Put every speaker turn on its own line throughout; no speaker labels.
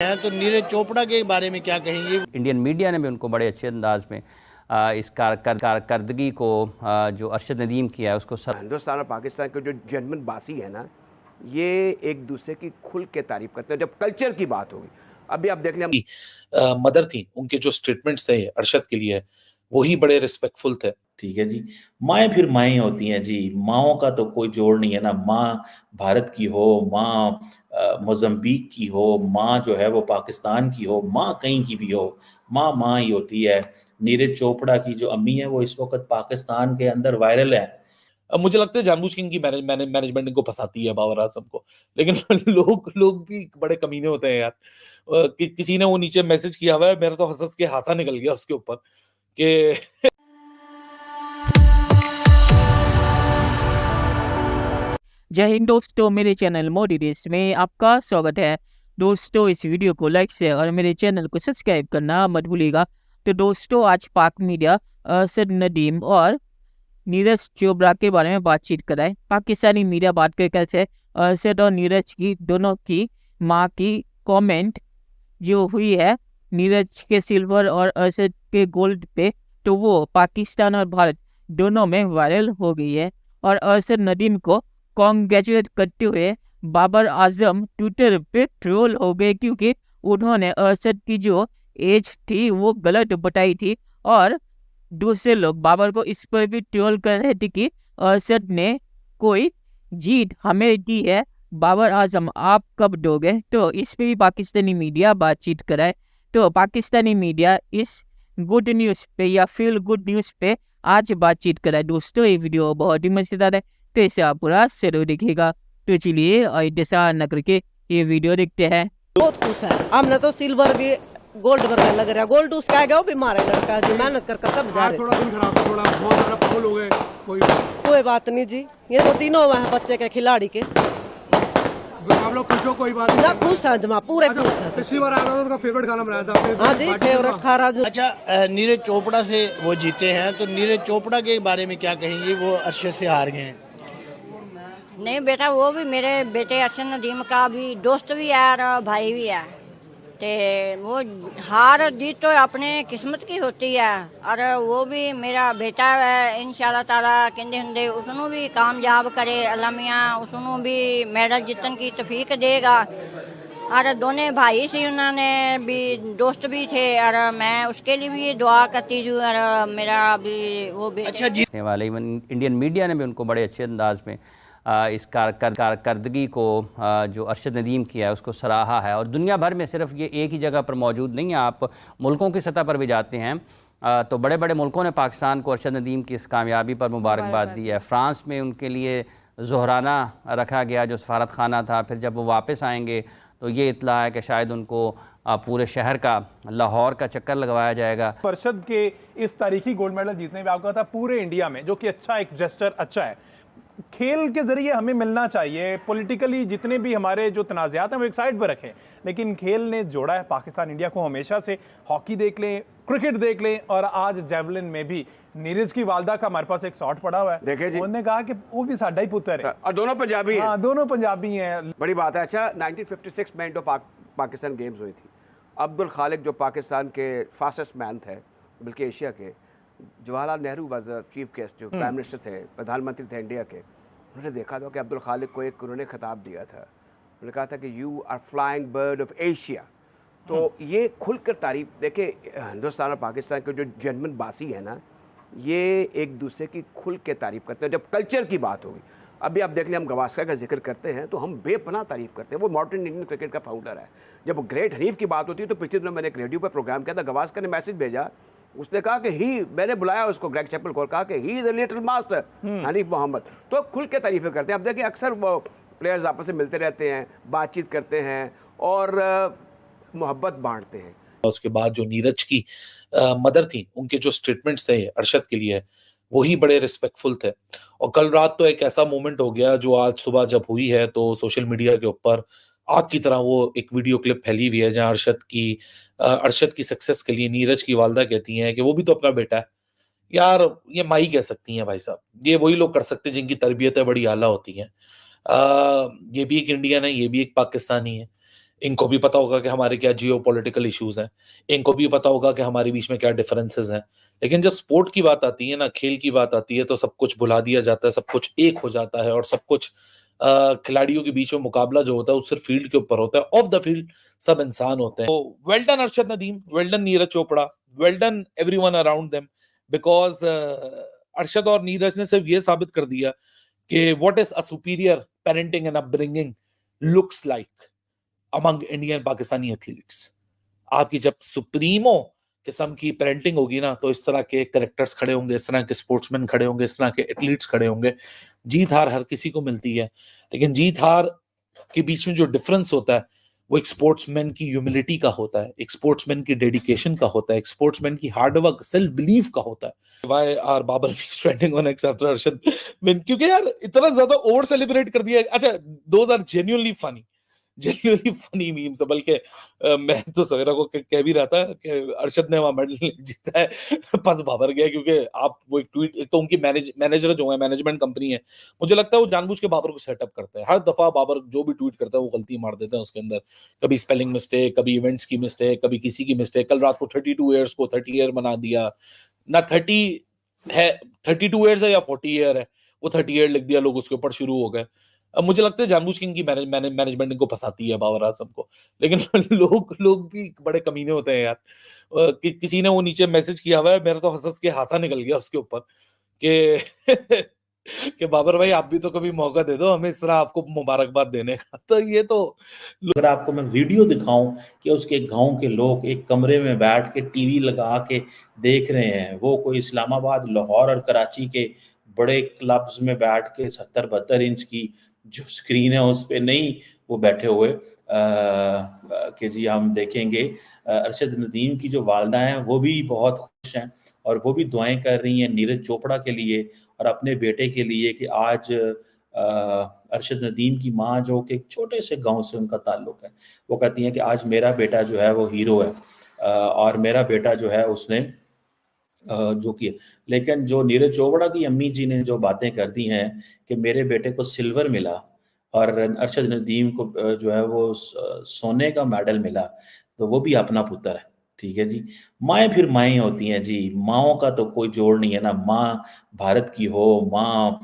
हैं तो नीरज चोपड़ा के बारे में क्या कहेंगे?
इंडियन मीडिया ने भी उनको बड़े अच्छे अंदाज में इस कारकर्दगी को जो अरशद नदीम किया है उसको
हिंदुस्तान और पाकिस्तान के जो जर्मन बासी है ना, ये एक दूसरे की खुल के तारीफ करते हैं जब कल्चर की बात होगी। अभी आप देख लें
मदर थी, उनके जो स्टेटमेंट्स थे अरशद के लिए वही बड़े रिस्पेक्टफुल थे।
ठीक है जी। माएँ फिर माएँ होती हैं जी, माँओं का तो कोई जोड़ नहीं है ना। माँ भारत की हो, माँ मोज़म्बिक की हो, माँ जो है वो पाकिस्तान की हो, माँ कहीं की भी हो, माँ माँ ही होती है। नीरज चोपड़ा की जो अम्मी है वो इस वक्त पाकिस्तान के अंदर वायरल है।
मुझे लगता है जानबूझ के इनकी मैनेजमेंट इनको फंसाती है बाबर आजम को, लेकिन लोग लोग भी बड़े कमीने होते हैं यार। किसी ने वो नीचे मैसेज किया हुआ है, मेरा तो हंस हंस के हासा निकल गया उसके ऊपर कि
जय हिंद दोस्तों, मेरे चैनल मोदी देश में आपका स्वागत है। दोस्तों, इस वीडियो को लाइक शेयर और मेरे चैनल को सब्सक्राइब करना मत भूलिएगा। तो दोस्तों, आज पाक मीडिया अरशद नदीम और नीरज चोपड़ा के बारे में बातचीत कराए। पाकिस्तानी मीडिया बात कर से अरशद और नीरज की दोनों की माँ की कमेंट जो हुई है नीरज के सिल्वर और अरशद के गोल्ड पे, तो वो पाकिस्तान और भारत दोनों में वायरल हो गई है। और अरशद नदीम को कॉन्ग्रेचुलेट करते हुए बाबर आजम ट्विटर पे ट्रोल हो गए, क्योंकि उन्होंने अरशद की जो एज थी वो गलत बताई थी। और दूसरे लोग बाबर को इस पर भी ट्रोल कर रहे थे कि अरशद ने कोई जीत हमें दी है, बाबर आजम आप कब दोगे। तो इस पे भी पाकिस्तानी मीडिया बातचीत कराए। तो पाकिस्तानी मीडिया इस गुड न्यूज़ पे या फील गुड न्यूज़ पे आज बातचीत कराए। दोस्तों, ये वीडियो बहुत ही मजेदार है, तो इसे आप पूरा जरूर देखिएगा। तो चलिए और इंतजार न करके ये वीडियो देखते हैं।
बहुत खुश है, हमने तो सिल्वर भी गोल्ड वर्ग लग रहा है। गोल्ड उसका है, वो भी मारे लड़का जी, मेहनत कर सब जा रहे।
थोड़ा दिन खराब था, थोड़ा बहुत ज्यादा फाउल हो गए।
कोई बात नहीं जी, ये तो तीनों हुए हैं बच्चे के खिलाड़ी के।
आप लोग खुश हो? कोई बात
ना खुश है जमा, पूरे खुश है।
पिछली बार आया था तो उसका फेवरेट खाना बनाया था आपने?
हाँ जी, फेवरेट खा रहा जो।
अच्छा, नीरज चोपड़ा से वो जीते हैं तो नीरज चोपड़ा के बारे में क्या कहेंगे? वो अरशद से हार गए हैं।
नहीं बेटा, वो भी मेरे बेटे अरशद नदीम का भी दोस्त भी है और भाई भी है। ते वो हार जीत तो अपने किस्मत की होती है, और वो भी मेरा बेटा है। इंशाल्लाह ताला कहते होंगे उसनों भी कामयाब करे अल्लाह मियां, उसनों भी मेडल जीतन की तौफीक देगा। और दोनों भाई से उन्होंने भी दोस्त भी थे, और मैं उसके लिए भी दुआ करती हूँ। और मेरा भी वो भी
अच्छा
जीतने वाले इंडियन मीडिया ने भी उनको बड़े अच्छे अंदाज में इस कारकर्दगी को जो अरशद नदीम किया है उसको सराहा है। और दुनिया भर में सिर्फ ये एक ही जगह पर मौजूद नहीं है, आप मुल्कों की सतह पर भी जाते हैं तो बड़े बड़े मुल्कों ने पाकिस्तान को अरशद नदीम की इस कामयाबी पर मुबारकबाद दी है। फ्रांस में उनके लिए ज़ोहराना रखा गया जो सफारत खाना था। फिर जब वो वापस आएंगे तो ये इत्ला है कि शायद उनको पूरे शहर का लाहौर का चक्कर लगवाया जाएगा।
अरशद के इस तारीखी गोल्ड मेडल जीतने में आपको पता पूरे इंडिया में, जो कि अच्छा एक जेस्चर अच्छा है। खेल के जरिए हमें मिलना चाहिए। पॉलिटिकली जितने भी हमारे जो तनाज़ात हैं वो एक साइड पर रखें, लेकिन खेल ने जोड़ा है पाकिस्तान इंडिया को हमेशा से। हॉकी देख लें, क्रिकेट देख लें, और आज जेवलिन में भी नीरज की वालदा का हमारे पास एक शॉट पड़ा हुआ है।
देखे जी,
उन्होंने कहा कि वो भी साडा ही पुत्र है,
और दोनों पंजाबी हैं।
हाँ, दोनों पंजाबी हैं।
बड़ी बात है। अच्छा, 1956 में इंडो पाकिस्तान गेम्स हुई थी। अब्दुल खालिक जो पाकिस्तान के फास्टेस्ट मैन थे, बल्कि एशिया के, Jawaharlal Nehru was chief guest, जो प्राइम मिनिस्टर थे, प्रधानमंत्री थे इंडिया के, उन्होंने देखा था कि अब्दुल खालिक को एक उन्होंने खिताब दिया था। उन्होंने कहा था कि you are flying bird of Asia. तो ये खुलकर तारीफ देखे, हिंदुस्तान और पाकिस्तान के जो जर्मन बासी है ना, ये एक दूसरे की खुल के तारीफ करते हैं जब कल्चर की बात होगी। अभी आप देख लें, हम गवास्कर का जिक्र करते हैं तो हम बेपनाह तारीफ करते हैं। वो मॉडर्न इंडियन क्रिकेट का फाउंडर है। जब ग्रेट हनीफ की बात होती है तो पिछले दिनों मैंने एक रेडियो पर प्रोग्राम किया था, गवास्कर ने मैसेज भेजा। उसने कहा कि मैंने बुलाया उसको, ग्रेग चैपल को, कहा कि he is a little master Hanif Mohammad. तो खुल के तारीफें करते हैं। अब देखिए, अक्सर वो प्लेयर्स आपस में मिलते रहते हैं, बातचीत करते हैं और मोहब्बत बांटते हैं।
उसके बाद जो नीरज की मदर थी, उनके जो स्टेटमेंट्स थे अरशद के लिए वही बड़े रिस्पेक्टफुल थे। और कल रात तो एक ऐसा मोमेंट हो गया जो आज सुबह जब हुई है तो सोशल मीडिया के ऊपर आग की तरह वो एक वीडियो क्लिप फैली हुई है जहां अरशद की सक्सेस के लिए नीरज की वालदा कहती हैं कि वो भी तो अपना बेटा है। यार, ये माई कह सकती हैं भाई साहब, ये वही लोग कर सकते हैं जिनकी तरबियतें बड़ी आला होती हैं। ये भी एक इंडियन है, ये भी एक पाकिस्तानी है। इनको भी पता होगा कि हमारे क्या जियो पॉलिटिकल इश्यूज हैं, इनको भी पता होगा कि हमारे बीच में क्या डिफरेंसेस हैं। लेकिन जब स्पोर्ट की बात आती है ना, खेल की बात आती है, तो सब कुछ भुला दिया जाता है, सब कुछ एक हो जाता है और सब कुछ खिलाड़ियों के बीच में मुकाबला जो होता है वो सिर्फ फील्ड के ऊपर होता है। ऑफ द फील्ड सब इंसान होते हैं। तो well done Arshad Nadeem, well done Neeraj Chopra, well done everyone around them, because Arshad और नीरज ने सिर्फ ये साबित कर दिया कि what is a superior parenting and upbringing looks like among Indian Pakistani athletes. आपकी जब सुप्रीमो किस्म की पेरेंटिंग होगी ना, तो इस तरह के कैरेक्टर्स खड़े होंगे, इस तरह के स्पोर्ट्समैन खड़े होंगे, इस तरह के एथलीट्स खड़े होंगे। जीत हार हर किसी को मिलती है, लेकिन जीत हार के बीच में जो डिफरेंस होता है वो एक स्पोर्ट्समैन की ह्यूमिलिटी का होता है, एक स्पोर्ट्समैन की डेडिकेशन का होता है, एक स्पोर्ट्समैन की हार्डवर्क सेल्फ बिलीफ का होता है। Why are Babar trending on X after Arshad? क्योंकि यार इतना ज्यादा ओवर सेलिब्रेट कर दिया। अच्छा, those are genuinely funny memes. बल्कि मैं तो सवेरा को कह भी रहा था कि अरशद ने वहां मेडल जीता है, पद बाबर गया, क्योंकि आप वो एक ट्वीट, एक तो उनकी मैनेजर जो है, मैनेजमेंट कंपनी है, मुझे लगता है वो जानबूझ के बाबर को सेटअप करता है। हर दफा बाबर जो भी ट्वीट करता है वो गलती मार देता है उसके अंदर, कभी स्पेलिंग मिस्टेक, कभी इवेंट्स की मिस्टेक, कभी किसी की मिस्टेक। कल रात को 32 ईयर्स को 30 ईयर बना दिया ना, 30 है, 32 ईयर्स है या 40 ईयर है, वो 30 ईयर लिख दिया, लोग उसके ऊपर शुरू हो गए। अब मुझे लगता है जानबूझ के इनकी मैनेजमेंट इनको फंसाती है, बाबर आजम को। लेकिन लोग भी बड़े कमीने होते हैं यार। किसी ने वो नीचे मैसेज किया हुआ है, मेरा तो हंस के हासा निकल गया उसके ऊपर कि कि बाबर भाई आप भी तो कभी मौका दे दो हमें इस तरह आपको मुबारकबाद देने का। तो ये तो
अगर आपको मैं वीडियो दिखाऊं कि उसके गांव के लोग एक कमरे में बैठ के टीवी लगा के देख रहे हैं, वो कोई इस्लामाबाद, लाहौर और कराची के बड़े क्लब्स में बैठ के 70-72 इंच की जो स्क्रीन है उस पे नहीं वो बैठे हुए कि जी हम देखेंगे। अरशद नदीम की जो वालदा हैं वो भी बहुत खुश हैं और वो भी दुआएं कर रही हैं नीरज चोपड़ा के लिए और अपने बेटे के लिए कि आज अरशद नदीम की माँ, जो कि एक छोटे से गांव से उनका ताल्लुक है, वो कहती हैं कि आज मेरा बेटा जो है वो हीरो है और मेरा बेटा जो है उसने जो किया। लेकिन जो नीरज चोपड़ा की अम्मी जी ने जो बातें कर दी हैं कि मेरे बेटे को सिल्वर मिला और अरशद नदीम को जो है वो सोने का मेडल मिला, तो वो भी अपना पुत्र है। ठीक है जी, माएँ फिर माएँ होती हैं जी, माँओं का तो कोई जोड़ नहीं है ना। माँ भारत की हो, माँ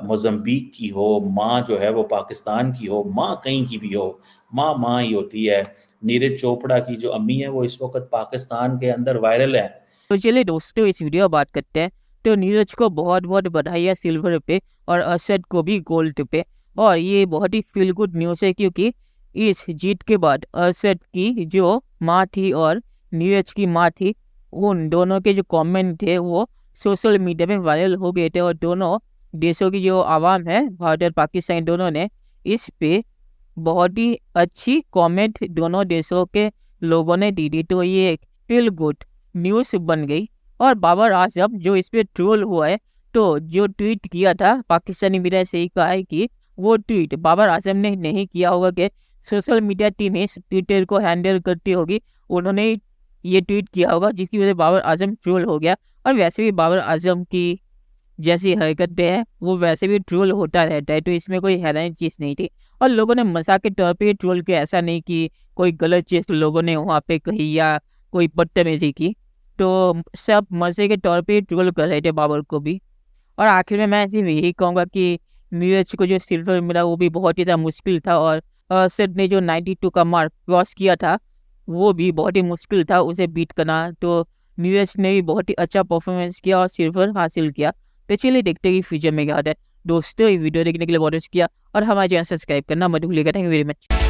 मोज़म्बिक की हो, माँ जो है वो पाकिस्तान की हो, माँ कहीं की भी हो, माँ माँ ही होती है। नीरज चोपड़ा की जो अम्मी है वो इस वक्त पाकिस्तान के अंदर वायरल है।
तो चलिए दोस्तों, इस वीडियो में बात करते हैं। तो नीरज को बहुत बहुत बधाई है सिल्वर पे और अरशद को भी गोल्ड पे। और ये बहुत ही फील गुड न्यूज़ है, क्योंकि इस जीत के बाद अरशद की जो माँ थी और नीरज की माँ थी, उन दोनों के जो कमेंट थे वो सोशल मीडिया में वायरल हो गए थे। और दोनों देशों की जो आवाम है, भारत और पाकिस्तान, दोनों ने इस पे बहुत ही अच्छी कमेंट दोनों देशों के लोगों ने दी थी। तो ये एक फील गुड न्यूज़ बन गई। और बाबर आजम जो इस पे ट्रोल हुआ है, तो जो ट्वीट किया था, पाकिस्तानी मीडिया से ही कहा है कि वो ट्वीट बाबर आजम ने नहीं किया होगा, कि सोशल मीडिया टीम इस ट्विटर को हैंडल करती होगी, उन्होंने ये ट्वीट किया होगा, जिसकी वजह से बाबर आजम ट्रोल हो गया। और वैसे भी बाबर आजम की जैसी हरकतें हैं वो वैसे भी ट्रोल होता रहता है, तो इसमें कोई हैरानी चीज़ नहीं थी। और लोगों ने मजाक के तौर पे ट्रोल किया, ऐसा नहीं कि कोई गलत चीज़ लोगों ने वहाँ पे कही या कोई बदतमीजी की। तो सब मज़े के तौर पे ट्रोल कर रहे थे बाबर को भी। और आखिर में मैं सिर्फ यही कहूँगा कि नीरज को जो सिल्वर मिला वो भी बहुत ही ज़्यादा मुश्किल था, और अरशद ने जो 92 का मार्क क्रॉस किया था वो भी बहुत ही मुश्किल था उसे बीट करना। तो नीरज ने भी बहुत ही अच्छा परफॉर्मेंस किया और सिल्वर हासिल किया। तो चलिए देखते हैं कि फ्यूचर में क्या होता है। दोस्तों, ये वीडियो देखने के लिए बहुत शुक्रिया और हमारे चैनल सब्सक्राइब करना मत भूलिएगा। Thank you very much.